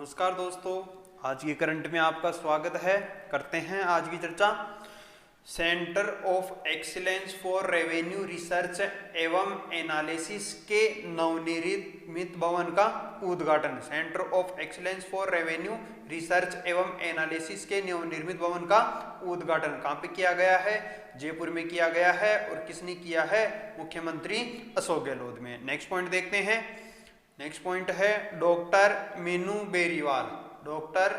नमस्कार दोस्तों, आज के करंट में आपका स्वागत है। करते हैं आज की चर्चा। Centre of excellence for revenue research एवं एनालिसिस के नवनिर्मित भवन का उद्घाटन। Centre of excellence for revenue research एवं एनालिसिस के नवनिर्मित भवन का उद्घाटन कहाँ पे किया गया है? जयपुर में किया गया है। और किसने किया है? मुख्यमंत्री अशोक गहलोत में। नेक्स्ट पॉइंट देखते हैं। नेक्स्ट पॉइंट है डॉक्टर मीनू बेरीवाल। डॉक्टर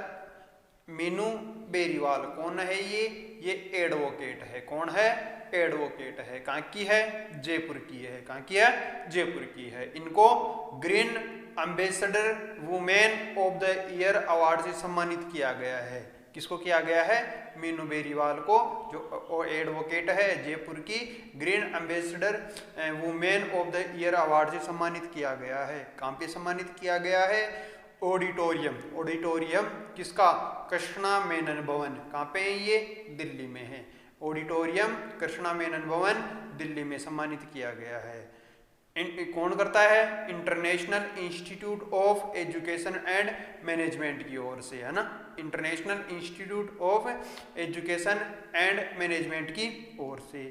मीनू बेरीवाल कौन है? ये एडवोकेट है। कौन है? एडवोकेट है। कहाँ की है? जयपुर की है। कहाँ की है? जयपुर की है। इनको green ambassador women of the year award से सम्मानित किया गया है। किसको किया गया है? मीनू बेरीवाल को, जो एडवोकेट है, जयपुर की green ambassador women of the year award से सम्मानित किया गया है। कहाँ पे सम्मानित किया गया है? ऑडिटोरियम। ऑडिटोरियम किसका? कृष्णा मेनन भवन। कहाँ पे है ये? दिल्ली में है। ऑडिटोरियम कृष्णा मेनन भवन दिल्ली में सम्मानित किया गया है। कौन करता है? International institute of education and management की ओर से, है ना। International institute of education and management की ओर से।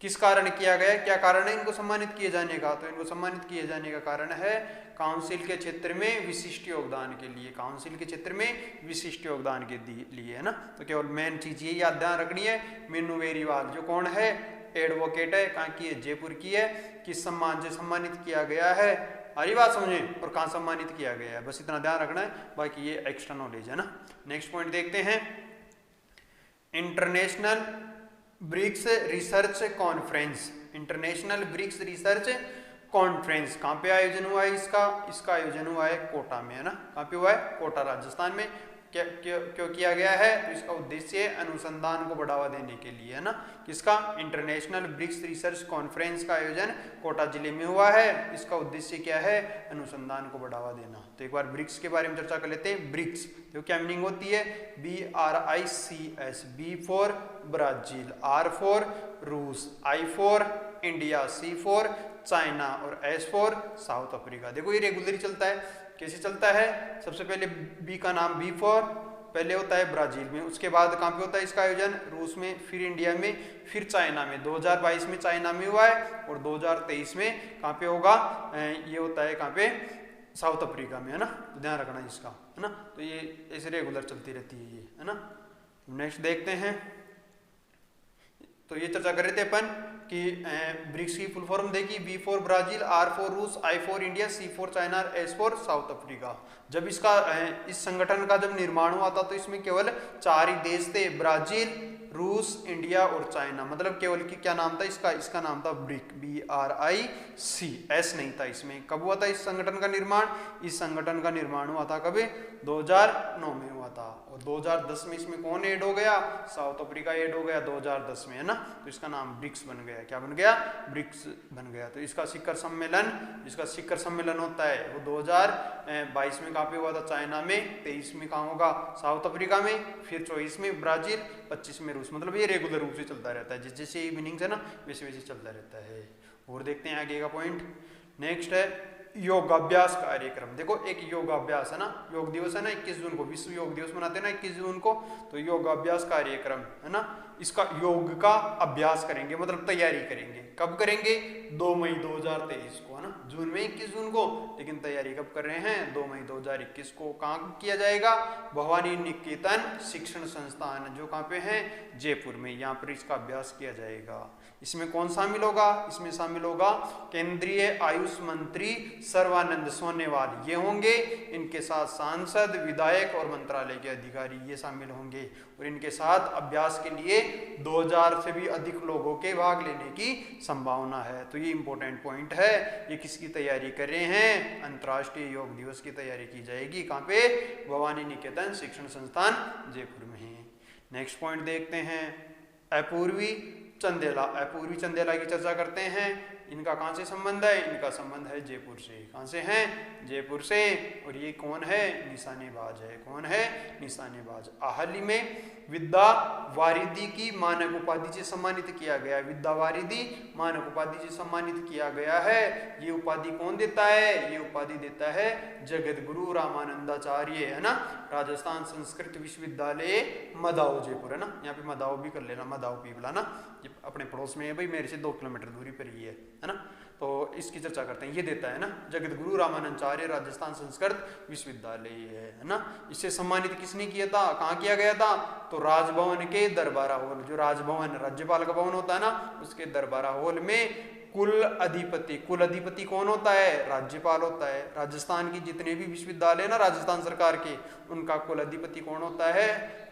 किस कारण किया गया? क्या कारण है इनको सम्मानित किए जाने का? तो इनको सम्मानित किए जाने का कारण है काउंसिल के क्षेत्र में विशिष्ट योगदान के लिए। काउंसिल के क्षेत्र में विशिष्ट योगदान के लिए, है ना। तो केवल मेन चीज ये याद ध्यान रखनी है। मीनू बेरीवाल जो कौन है? एडवोकेट है। कहाँ की है? जयपुर की है। किस सम्मान से सम्मानित किया गया है? हरी बात समझे। और कहाँ सम्मानित किया गया है, बस इतना ध्यान रखना है। बाकी ये एक्स्ट्रा नॉलेज है ना। नेक्स्ट पॉइंट देखते हैं। International BRICS research conference. International BRICS research conference कहाँ पे आयोजन हुआ है इसका आयोजन हुआ है कोटा में, है ना। कहाँ पे हुआ है? कोटा राजस्थान में। क्यों किया गया है? तो इसका उद्देश्य अनुसंधान को बढ़ावा देने के लिए, है ना। किसका? इंटरनेशनल ब्रिक्स रिसर्च कॉन्फ्रेंस का आयोजन कोटा जिले में हुआ है। इसका उद्देश्य क्या है? अनुसंधान को बढ़ावा देना। तो एक बार ब्रिक्स के बारे में चर्चा कर लेते हैं। ब्रिक्स तो क्या मीनिंग होती है? BRICS। B for Brazil, R for रूस, I for India, C for China और S फॉर साउथ अफ्रीका। देखो ये रेगुलरली चलता है। कैसे चलता है? सबसे पहले बी का नाम बी फॉर पहले होता है ब्राजील में, उसके बाद कहाँ पे होता है इसका आयोजन? रूस में, फिर इंडिया में, फिर चाइना में। 2022 में चाइना में हुआ है और 2023 में कहाँ पे होगा? ये होता है कहाँ पे? साउथ अफ्रीका में, है ना। तो ध्यान रखना इसका, है ना। तो ये ऐसे रेगुलर चलती रहती है ये, है ना। नेक्स्ट देखते हैं। तो ये चर्चा कर रहे थे अपन कि ब्रिक्स की फुल फॉर्म देखी। B for Brazil, R for रूस, I for India, C for China और S फॉर साउथ अफ्रीका। जब इस संगठन का जब निर्माण हुआ था तो इसमें केवल 4 ही देश थे, ब्राजील, रूस, इंडिया और चाइना। मतलब केवल कि क्या नाम था इसका नाम था ब्रिक, BRIC, S नहीं था इसमें। कब हुआ था इस संगठन का निर्माण? इस संगठन का निर्माण हुआ था कभी? 2009 में हुआ था। और 2010 में इसमें कौन ऐड हो गया? साउथ अफ्रीका ऐड हो गया 2010 में, है ना। तो इसका नाम ब्रिक्स बन गया। क्या बन गया? ब्रिक्स बन गया। तो इसका शिखर सम्मेलन होता है वो 2022 में कहाँ पे हुआ था? चाइना में। 23 में कहाँ होगा? साउथ अफ्रीका में। फिर 24 में ब्राजील, 25 में रूस। मतलब ये रेगुलर रूप से चलता रहता है। जिस जैसे मीनिंग्स है ना वैसे वैसे चलता रहता है। और देखते हैं आगे का पॉइंट। नेक्स्ट है योगाभ्यास कार्यक्रम। देखो एक योगाभ्यास है ना, योग दिवस है ना 21 जून को, विश्व योग दिवस मनाते हैं ना 21 जून को। तो योगाभ्यास कार्यक्रम, है ना। इसका योग का अभ्यास करेंगे, मतलब तैयारी करेंगे। कब करेंगे? 2 मई 2023 को, है ना। जून में 21 जून को, लेकिन तैयारी कब कर रहे हैं? 2 मई 2021 को। कहाँ किया जाएगा? भवानी निकेतन शिक्षण संस्थान, जो कहाँ पे है? जयपुर में। यहाँ पर इसका अभ्यास किया जाएगा। इसमें कौन शामिल होगा? इसमें शामिल होगा केंद्रीय आयुष मंत्री सर्बानंद सोनोवाल, ये होंगे। इनके साथ सांसद, विधायक और मंत्रालय के अधिकारी ये शामिल होंगे। और इनके साथ अभ्यास के लिए 2000 से भी अधिक लोगों के भाग लेने की संभावना है। तो ये इंपॉर्टेंट पॉइंट है। ये किसकी तैयारी कर रहे हैं? अंतर्राष्ट्रीय योग दिवस की तैयारी की जाएगी। कहाँ पे? भवानी निकेतन शिक्षण संस्थान जयपुर में है। नेक्स्ट पॉइंट देखते हैं। अपूर्वी चंदेला की चर्चा करते हैं। इनका कहाँ से संबंध है? इनका संबंध है जयपुर से। कहाँ से हैं? जयपुर से। और ये कौन है? निशानेबाज है। कौन है? निशानेबाज। हाल ही में विद्या वारिदी की मानक उपाधि से सम्मानित किया गया है। विद्या वारिदी मानक उपाधि से सम्मानित किया गया है। ये उपाधि कौन देता है? ये उपाधि देता है जगत गुरु रामानंदाचार्य, है ना, राजस्थान संस्कृत विश्वविद्यालय मदाओ जयपुर, है ना। यहाँ पे मदाओ भी कर लेना, मदाओ पीपला ना, ये अपने पड़ोस में है भाई, मेरे से 2 किलोमीटर दूरी पर ही है ना। तो इसकी चर्चा करते हैं। ये देता है ना जगत गुरु रामानंदाचार्य राजस्थान संस्कृत विश्वविद्यालय, है ना। इसे सम्मानित किसने किया था? कहाँ किया गया था? तो राजभवन के दरबारा हॉल, जो राजभवन राज्यपाल का भवन होता है ना, उसके दरबारा हॉल में कुल अधिपति कौन होता है? राज्यपाल होता है। राजस्थान की जितने भी विश्वविद्यालय ना राजस्थान सरकार के, उनका कुल अधिपति कौन होता है?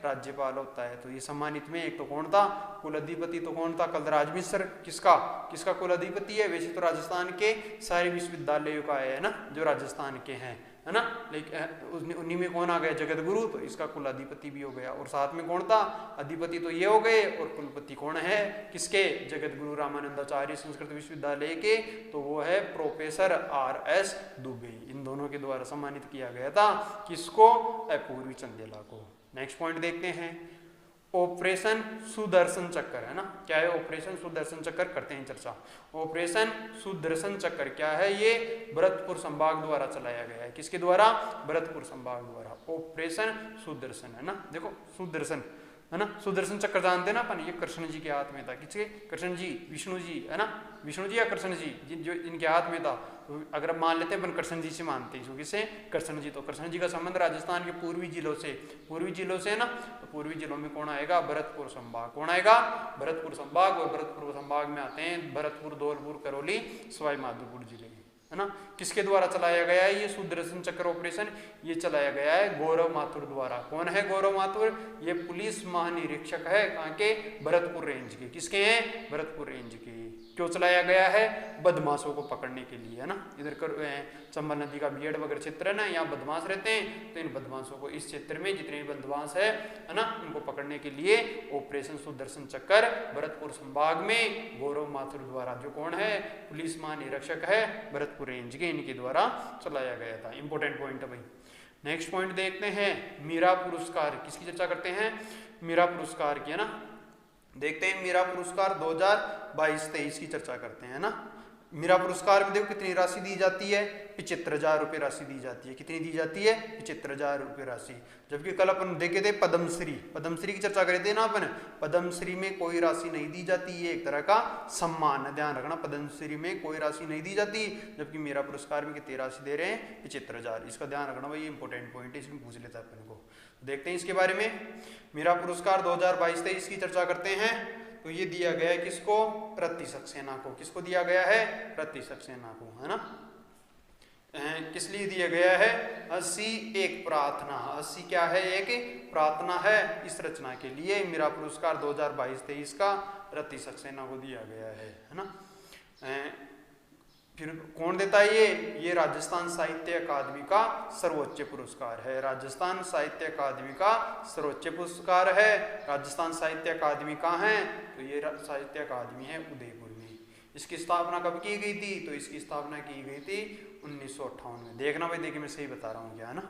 राज्यपाल होता है। तो ये सम्मानित में एक तो कौन था? कुल अधिपति तो कौन था? कलराज मिश्र। किसका कुल अधिपति है? वैसे तो राजस्थान के सारे विश्वविद्यालयों का है ना, जो राजस्थान के हैं, है ना। लेकिन उन्हीं में कौन आ गया? जगत गुरु, तो इसका कुल अधिपति भी हो गया। और साथ में कौन था? अधिपति तो ये हो गए, और कुलपति कौन है? किसके? जगत गुरु रामानंदाचार्य संस्कृत विश्वविद्यालय के, तो वो है प्रोफेसर RS दुबे। इन दोनों के द्वारा सम्मानित किया गया था। किसको? अपूर्वी चंदेला को। नेक्स्ट पॉइंट देखते हैं, ऑपरेशन सुदर्शन चक्र, है ना। क्या है ऑपरेशन सुदर्शन चक्र? करते हैं चर्चा। ऑपरेशन सुदर्शन चक्र क्या है? ये भरतपुर संभाग द्वारा चलाया गया है। किसके द्वारा? भरतपुर संभाग द्वारा। ऑपरेशन सुदर्शन, है ना। देखो सुदर्शन, है ना, सुदर्शन चक्र जानते हैं ना अपन, ये कृष्ण जी के हाथ में था। किसके? कृष्ण जी, विष्णु जी, है ना, विष्णु जी या कृष्ण जी, जो इनके हाथ में था। तो अगर मान लेते हैं अपन कृष्ण जी से मानते हैं, किससे? कृष्ण जी। तो कृष्ण जी का संबंध राजस्थान के पूर्वी जिलों से है ना। तो पूर्वी जिलों में कौन आएगा? भरतपुर संभाग। कौन आएगा? भरतपुर संभाग। और भरतपुर संभाग में आते हैं भरतपुर, धौलपुर, करौली, सवाई माधोपुर जिले, है ना। किसके द्वारा चलाया गया है ये सुदर्शन चक्र ऑपरेशन? ये चलाया गया है गौरव माथुर द्वारा। कौन है गौरव माथुर? ये पुलिस महानिरीक्षक है। कहाँ के? भरतपुर रेंज के। किसके हैं? भरतपुर रेंज के। क्यों चलाया गया है? बदमाशों को पकड़ने के लिए, है ना। इधर चंबल नदी का बीएड वगैरह क्षेत्र है ना, यहाँ बदमाश रहते हैं, तो इन बदमाशों को, इस क्षेत्र में जितने भी बदमाश है ना, उनको पकड़ने के लिए ऑपरेशन सुदर्शन चक्र भरतपुर संभाग में गौरव माथुर द्वारा, जो कौन है? पुलिस महानिरीक्षक है भरतपुर रेंज के, इनके द्वारा चलाया गया था। इंपॉर्टेंट पॉइंट है भाई। नेक्स्ट पॉइंट देखते हैं, मीरा पुरस्कार। किसकी चर्चा करते हैं? मीरा पुरस्कार की, है ना। देखते हैं मीरा पुरस्कार 2022-23 की चर्चा करते हैं ना। मीरा पुरस्कार में देखो कितनी राशि दी जाती है? 75,000 रुपये राशि दी जाती है। कितनी दी जाती है? 75,000 रुपये राशि। जबकि कल अपन देखे थे पद्मश्री की चर्चा करे थे ना अपन। पद्मश्री में कोई राशि नहीं दी जाती, ये एक तरह का सम्मान है, ध्यान रखना। पद्मश्री में कोई राशि नहीं दी जाती, जबकि मीरा पुरस्कार में कितनी राशि दे रहे हैं? 75,000। इसका ध्यान रखना भाई, इंपॉर्टेंट पॉइंट है, इसमें पूछ लेता है अपन को। देखते हैं इसके बारे में। मीरा पुरस्कार 2022-23 की चर्चा करते हैं। तो ये दिया गया है किसको? रत्ती सक्सेना को। किसको दिया गया है? रत्ती सक्सेना को, है ना। किस लिए दिया गया है? 80 एक प्रार्थना। 80 क्या है? एक प्रार्थना है। इस रचना के लिए मीरा पुरस्कार 2022-23 का रत्ती सक्सेना को दिया गया है ना। फिर कौन देता है ये राजस्थान साहित्य अकादमी का सर्वोच्च पुरस्कार है। राजस्थान साहित्य अकादमी का सर्वोच्च पुरस्कार है। राजस्थान साहित्य अकादमी कहाँ है? तो ये साहित्य अकादमी है उदयपुर में। इसकी स्थापना कब की गई थी? तो इसकी स्थापना की गई थी 1958 में। देखना भाई, देखिए मैं सही बता रहा हूँ क्या, है ना।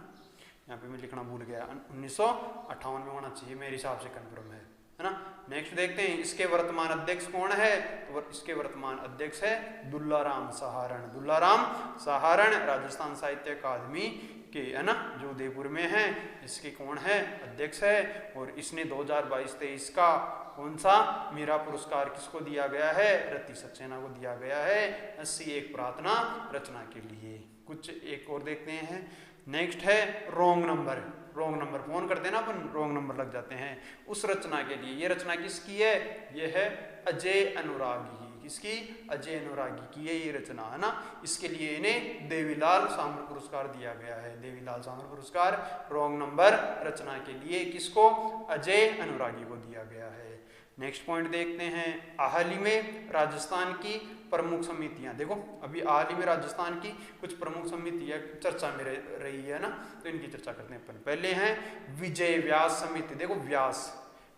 यहाँ पे मैं लिखना भूल गया, 1958 में होना चाहिए, मेरे हिसाब से कन्फर्म है ना। नेक्स्ट देखते हैं, इसके वर्तमान अध्यक्ष कौन है? तो इसके वर्तमान अध्यक्ष है दुल्लाराम सहारण। दुल्लाराम सहारण राजस्थान साहित्य अकादमी के, है ना, जो उदयपुर में है, इसके कौन है? अध्यक्ष है। और इसने 2022-23 का कौन सा मीरा पुरस्कार किसको दिया गया है? रत्ती सक्सेना को दिया गया है 80 एक प्रार्थना रचना के लिए। कुछ एक और देखते हैं। नेक्स्ट है wrong number. Wrong number phone करते हैं ना अपन, रॉन्ग नंबर लग जाते हैं उस रचना के लिए। ये रचना किसकी है? ये है अजय अनुरागी। किसकी? अजय अनुरागी की है ये रचना, है ना। इसके लिए इन्हें देवीलाल सामर पुरस्कार दिया गया है। देवीलाल सामर पुरस्कार रॉन्ग नंबर रचना के लिए किसको? अजय अनुरागी को दिया गया है। नेक्स्ट पॉइंट देखते हैं, हाल ही में राजस्थान की प्रमुख समितियां। देखो अभी हाल ही में राजस्थान की कुछ प्रमुख समितियां चर्चा में रही है ना, तो इनकी चर्चा करते हैं अपन। पहले हैं विजय व्यास समिति। देखो व्यास,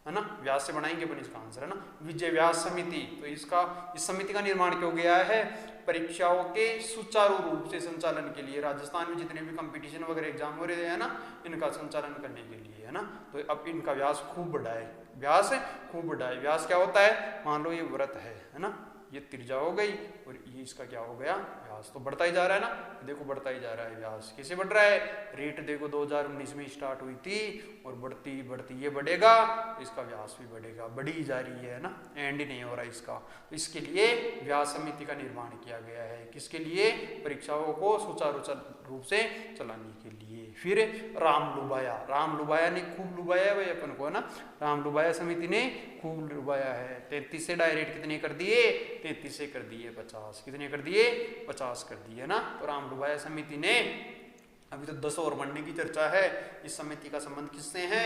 है ना, व्यास से बनाएंगे अपन इसका आंसर, है ना। विजय व्यास समिति, तो इस समिति का निर्माण क्यों गया है, परीक्षाओं के सुचारू रूप से संचालन के लिए, राजस्थान में जितने भी कंपटीशन वगैरह एग्जाम हो रहे हैं ना, इनका संचालन करने के लिए, है ना। तो अब इनका व्यास खूब बड़ा है, व्यास खूब बड़ा है। व्यास क्या होता है, मान लो ये व्रत है ना, ये त्रिज्या हो गई और ये इसका क्या हो गया, व्यास। तो बढ़ता ही जा रहा है ना, देखो बढ़ता ही जा रहा है व्यास। कैसे बढ़ रहा है, रेट देखो 2019 में स्टार्ट हुई थी और बढ़ती बढ़ती ये बढ़ेगा, इसका व्यास भी बढ़ेगा, बढ़ी ही जा रही है ना, एंड ही नहीं हो रहा इसका। तो इसके लिए व्यास समिति का निर्माण किया गया है, किसके लिए, परीक्षाओं को सुचारू रूप से चलाने के लिए। फिर राम लुभाया ने खूब लुभाया है भाई अपन को, है ना, राम लुभाया समिति ने खूब लुभाया है। 33 से डायरेक्ट कितने कर दिए, 33 से कर दिए 50, कितने कर दिए, 50 कर दिए ना। तो राम लुभाया समिति ने, अभी तो 10 और बढ़ने की चर्चा है। इस समिति का संबंध किससे है,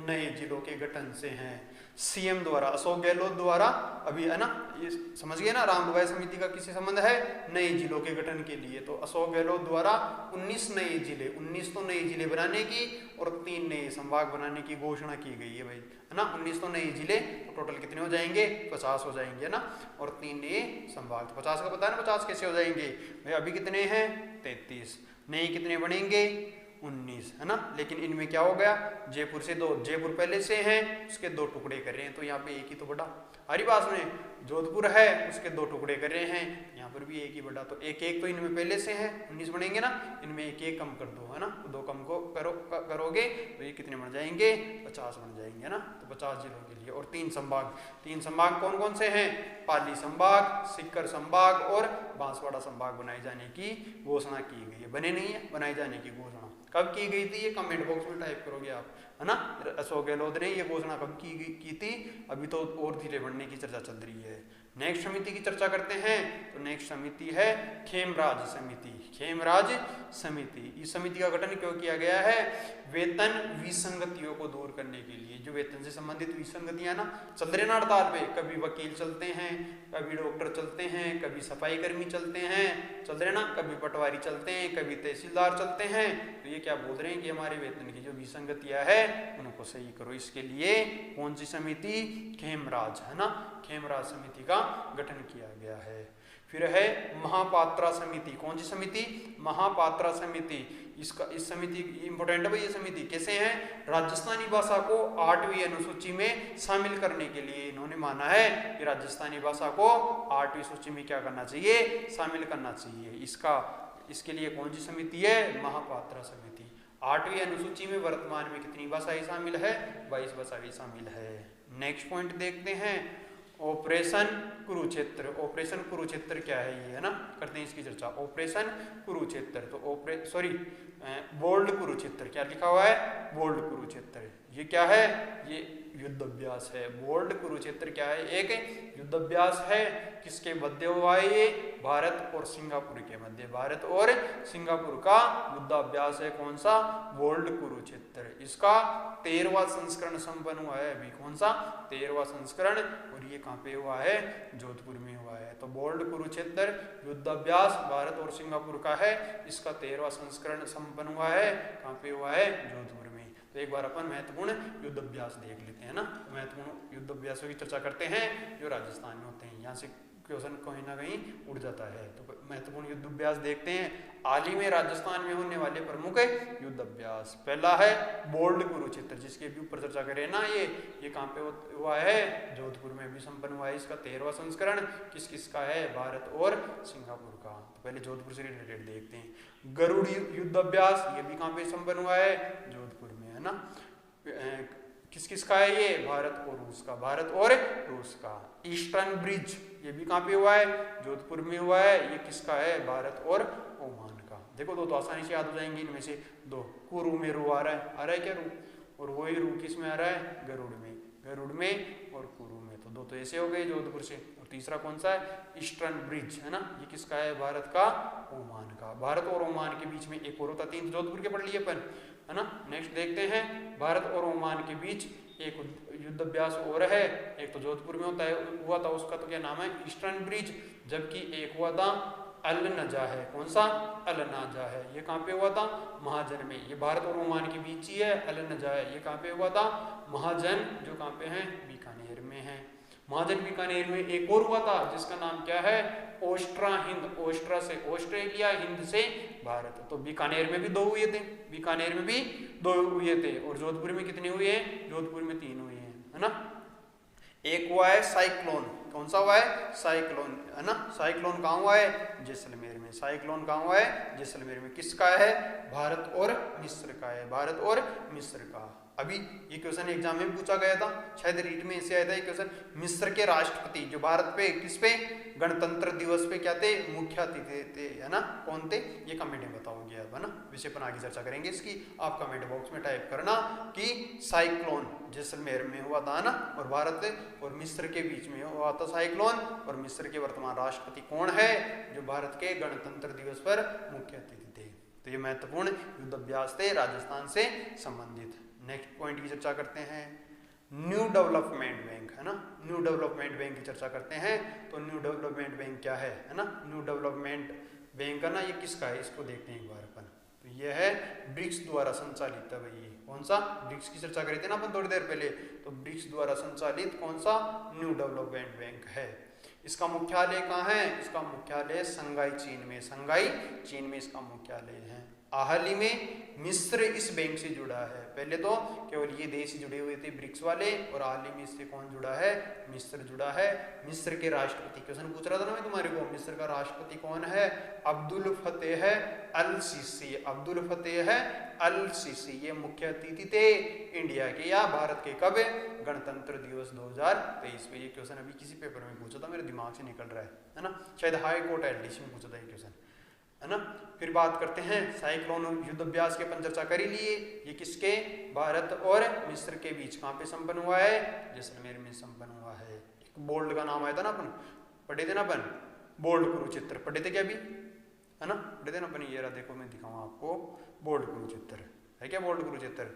नए जिलों के गठन से है, सीएम द्वारा, अशोक गहलोत द्वारा, अभी है ना, ये समझ गए ना, राम लुभाया समिति का किससे संबंध है, नए जिलों के गठन के लिए। तो अशोक गहलोत द्वारा 19 नए जिले, 19 तो नए जिले बनाने की और 3 नए संभाग बनाने की घोषणा की गई है भाई, है ना। 19 तो नए जिले, तो टोटल कितने हो जाएंगे, 50 हो जाएंगे, है ना, और 3 नए संभाग। तो 50 का पता है ना, 50 कैसे हो जाएंगे भाई, अभी कितने हैं 33, नए कितने बनेंगे 19, है ना। लेकिन इनमें क्या हो गया, जयपुर से 2, जयपुर पहले से हैं, उसके 2 टुकड़े कर रहे हैं, तो यहाँ पे एक ही तो बड़ा, हमारी पास में जोधपुर है, उसके 2 टुकड़े कर रहे हैं, यहाँ पर भी एक ही बड़ा, तो एक एक तो इनमें पहले से है, 19 बनेंगे ना, इनमें एक एक कम कर दो, है ना, तो 2 कम को करोगे तो ये कितने बन जाएंगे, 50 बन जाएंगे, ना। तो 50 जिलों के लिए, और 3 संभाग कौन कौन से हैं, पाली संभाग, सीकर संभाग और बांसवाड़ा संभाग बनाए जाने की घोषणा की गई है। बने नहीं है, बनाए जाने की घोषणा कब की गई थी, ये कमेंट बॉक्स में टाइप करोगे आप, है ना। अशोक गहलोत ने ये घोषणा कब की थी, अभी तो और धीरे बढ़ने की चर्चा चल रही है। नेक्स्ट समिति की चर्चा करते हैं, तो नेक्स्ट समिति है खेमराज समिति। खेमराज समिति, इस समिति का गठन क्यों किया गया है, वेतन विसंगतियों को दूर करने के लिए। जो वेतन से संबंधित विसंगतियां ना चल रहे ना हड़ताल पे, कभी वकील चलते हैं, कभी डॉक्टर चलते हैं, कभी सफाई कर्मी चलते हैं, चल रहे ना, कभी पटवारी चलते हैं, कभी तहसीलदार चलते हैं, तो ये क्या बोल रहे हैं कि हमारे वेतन की जो विसंगतियां है उनको सही करो। इसके लिए कौन सी समिति, खेमराज, है ना, खेमराज समिति का गठन किया गया है। फिर है महापात्रा समिति। कौन सी समिति, महापात्रा समिति। इस समिति इंपोर्टेंट है भाई, ये समिति कैसे है, राजस्थानी भाषा को 8वीं अनुसूची में शामिल करने के लिए इन्होंने माना है कि राजस्थानी भाषा को 8वीं सूची में क्या करना चाहिए, शामिल करना चाहिए। इसके लिए कौन सी समिति है, महापात्रा समिति। 8वीं अनुसूची में वर्तमान में कितनी भाषाएं शामिल है, 22 भाषाएं शामिल है। नेक्स्ट पॉइंट देखते हैं, ऑपरेशन कुरुक्षेत्र। ऑपरेशन कुरुक्षेत्र क्या है ये, है ना, करते हैं इसकी चर्चा। ऑपरेशन कुरुक्षेत्र, तो बोल्ड कुरुक्षेत्र, क्या लिखा हुआ है, बोल्ड कुरुक्षेत्र। ये क्या है, ये युद्ध अभ्यास है। बोल्ड कुरुक्षेत्र क्या है, एक युद्ध अभ्यास है। किसके मध्य हुआ है ये, भारत और सिंगापुर के मध्य, भारत और सिंगापुर का युद्ध अभ्यास है। कौन सा, बोल्ड कुरुक्षेत्र। इसका 13वां संस्करण संपन्न हुआ है अभी। कौन सा, 13वां संस्करण, और ये कहाँ पे हुआ है, जोधपुर में हुआ है। तो बोल्ड कुरुक्षेत्र युद्ध अभ्यास भारत और सिंगापुर का है, इसका 13वां संस्करण संपन्न हुआ है, कहाँ पे हुआ है, जोधपुर में। तो एक बार अपन महत्वपूर्ण युद्ध अभ्यास देख लेते हैं ना, महत्वपूर्ण युद्ध अभ्यासों की चर्चा करते हैं जो राजस्थान में होते हैं। यहाँ से क्वेश्चन कहीं ना कहीं उड़ जाता है, तो महत्वपूर्ण युद्ध अभ्यास देखते हैं। हाल ही में राजस्थान में होने वाले प्रमुख युद्ध अभ्यास, पहला है बोल्ड कुरुक्षेत्र, जिसके भी ऊपर चर्चा करें ना, ये कहाँ पे हुआ है, जोधपुर में भी संपन्न हुआ है। इसका 13वां संस्करण किस किस का है, भारत और सिंगापुर का। तो पहले जोधपुर से रिलेटेड देखते हैं। गरुड़ युद्ध अभ्यास, ये भी कहाँ पे संपन्न हुआ है, जोधपुर में, है ना। किस किस का है ये, भारत और रूस का, भारत और रूस का। ईस्टर्न ब्रिज, ये भी कहाँ पे हुआ है, जोधपुर में हुआ है। ये किसका है, भारत और ओमान का। देखो दो तो आसानी से याद हो जाएंगे इनमें से दो। कुरु में रू आ रहा है क्या रू, और वही रू किस में आ रहा है, गरुड़ में, गरुड़ में और कुरु में। तो दो तो ऐसे हो गए जोधपुर से। और तीसरा कौन सा है, ईस्टर्न ब्रिज, है ना, ये किसका है, भारत का, ओमान का। भारत और ओमान के बीच में एक और होता, 3 जोधपुर के पढ़ लिए अपन, है ना। नेक्स्ट देखते हैं, भारत और ओमान के बीच एक युद्ध अभ्यास और है, एक तो जोधपुर में हुआ था, उसका तो क्या नाम है, ईस्टर्न ब्रिज। जबकि एक हुआ था अल नजा है। कौन सा? अल नजा है। ये कहाँ पे हुआ था? महाजन में। ये भारत और ओमान के बीच ही है। अल नजा है ये कहाँ पे हुआ था? महाजन, जो कहाँ पे है? बीकानेर में है। महाजन बीकानेर में एक और हुआ था जिसका नाम क्या है? ओस्ट्रा हिंद। ओस्ट्रा से ऑस्ट्रेलिया, हिंद से भारत। तो बीकानेर में भी 2 हुए थे, बीकानेर में भी 2 हुए थे। और जोधपुर में कितने हुए हैं? जोधपुर में 3 हुए हैं, है ना। एक हुआ है साइक्लोन। कौन सा हुआ है? साइक्लोन, है ना। साइक्लोन कहाँ हुआ है? जैसलमेर में। साइक्लोन कहाँ हुआ है? जैसलमेर में। किसका है? भारत और मिस्र का है। भारत और मिस्र का। अभी ये क्वेश्चन एग्जाम में पूछा गया था, शायद रीट में ऐसे आया था ये क्वेश्चन। मिस्र के राष्ट्रपति जो भारत पे किस पे? गणतंत्र दिवस पे क्या थे? मुख्य अतिथि थे, है ना। कौन थे? ये कमेंट में बताओगे आप, है ना। विषय पर आगे चर्चा करेंगे इसकी। आप कमेंट बॉक्स में टाइप करना कि साइक्लोन जैसलमेर में हुआ था, ना। और भारत और मिस्र के बीच में हुआ था साइक्लोन। और मिस्र के वर्तमान राष्ट्रपति कौन है? जो भारत के गणतंत्र दिवस पर मुख्य अतिथि थे। तो ये महत्वपूर्ण युद्ध अभ्यास थे राजस्थान से संबंधित। नेक्स्ट पॉइंट की चर्चा करते हैं, न्यू डेवलपमेंट बैंक, है ना। न्यू डेवलपमेंट बैंक की चर्चा करते हैं। तो न्यू डेवलपमेंट बैंक क्या है ना। न्यू डेवलपमेंट बैंक का ना ये किसका है, इसको देखते हैं एक बार अपन। तो ये है ब्रिक्स द्वारा संचालित है भाई। कौन सा? ब्रिक्स की चर्चा करी थी ना अपन थोड़ी देर पहले। तो ब्रिक्स द्वारा संचालित कौन सा? न्यू डेवलपमेंट बैंक है। इसका मुख्यालय कहाँ है? इसका मुख्यालय संघाई चीन में। संघाई चीन में इसका मुख्यालय है। हाल ही में मिस्र इस बैंक से जुड़ा है। पहले तो केवल ये देश जुड़े हुए थे ब्रिक्स वाले, और हाल ही में इससे कौन जुड़ा है? मिस्र जुड़ा है। मिस्र के राष्ट्रपति, क्वेश्चन पूछ रहा था ना मैं तुम्हारे को, मिस्र का राष्ट्रपति कौन है? अब्दुल फतेह अल सीसी। अब्दुल फतेह अल सीसी ये मुख्य अतिथि थे इंडिया के या भारत के। कब? गणतंत्र दिवस 2023 में। ये क्वेश्चन अभी किसी पेपर में पूछा था, मेरे दिमाग से निकल रहा है ना। शायद हाई कोर्ट एलडीसी में पूछा था ये क्वेश्चन, है ना। फिर बात करते हैं साइक्लोन युद्ध अभ्यास के अपन चर्चा कर ही लिए। ये किसके? भारत और मिस्र के बीच कहाँ पे संपन्न हुआ है? जैसलमेर में संपन्न हुआ है। एक बोल्ड का नाम आया था ना, अपन पढ़े थे ना अपन, बोल्ड कुरुक्षेत्र पढ़े थे क्या अभी, है ना। पढ़े थे ना अपन। ये रहा, देखो मैं दिखाऊँ आपको, बोल्ड कुरुक्षेत्र है क्या? बोल्ड कुरुक्षेत्र।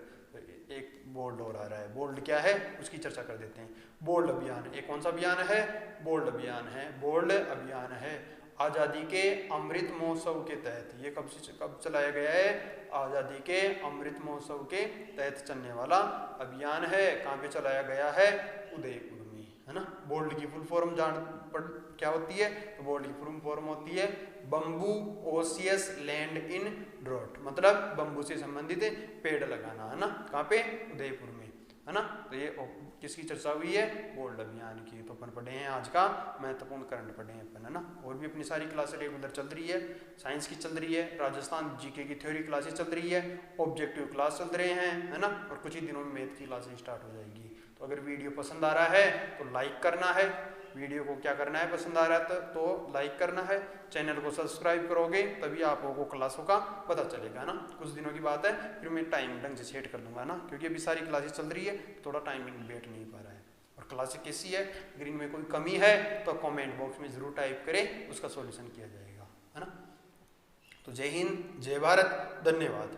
एक बोल्ड और आ रहा है, बोल्ड क्या है उसकी चर्चा कर देते हैं। बोल्ड अभियान, एक कौन सा अभियान है? बोल्ड अभियान है। बोल्ड अभियान है आज़ादी के अमृत महोत्सव के तहत। ये कब चलाया गया है? आज़ादी के अमृत महोत्सव के तहत चलने वाला अभियान है। कहाँ पे चलाया गया है? उदयपुर में, है ना। बोल्ड की फुल फॉर्म क्या होती है? तो बोल्ड की फुल फॉर्म होती है बम्बू ओसियस लैंड इन ड्रॉट, मतलब बम्बू से संबंधित पेड़ लगाना, है ना। कहाँ पे? उदयपुर में, है ना। तो ये किसकी चर्चा हुई है? बोल्ड अभियान की। तो अपन पढ़े हैं आज का महत्वपूर्ण करंट पढ़े हैं अपन, है ना। और भी अपनी सारी क्लासें रेगुलर चल रही है। साइंस की चल रही है, राजस्थान जीके की थ्योरी क्लासेस चल रही है, ऑब्जेक्टिव क्लास चल रहे हैं, है ना। और कुछ ही दिनों में मैथ की क्लासेस स्टार्ट हो जाएगी। तो अगर वीडियो पसंद आ रहा है तो लाइक करना है। वीडियो को क्या करना है? पसंद आ रहा है तो लाइक करना है। चैनल को सब्सक्राइब करोगे तभी आप लोगों को क्लासों का पता चलेगा, ना। कुछ दिनों की बात है, फिर मैं टाइम ढंग से सेट कर दूंगा, ना, क्योंकि अभी सारी क्लासेस चल रही है, थोड़ा टाइमिंग बैठ नहीं पा रहा है। और क्लासेस कैसी है, अगर इनमें कोई कमी है तो कमेंट बॉक्स में जरूर टाइप करें, उसका सॉल्यूशन किया जाएगा, है ना। तो जय हिंद, जय भारत, धन्यवाद।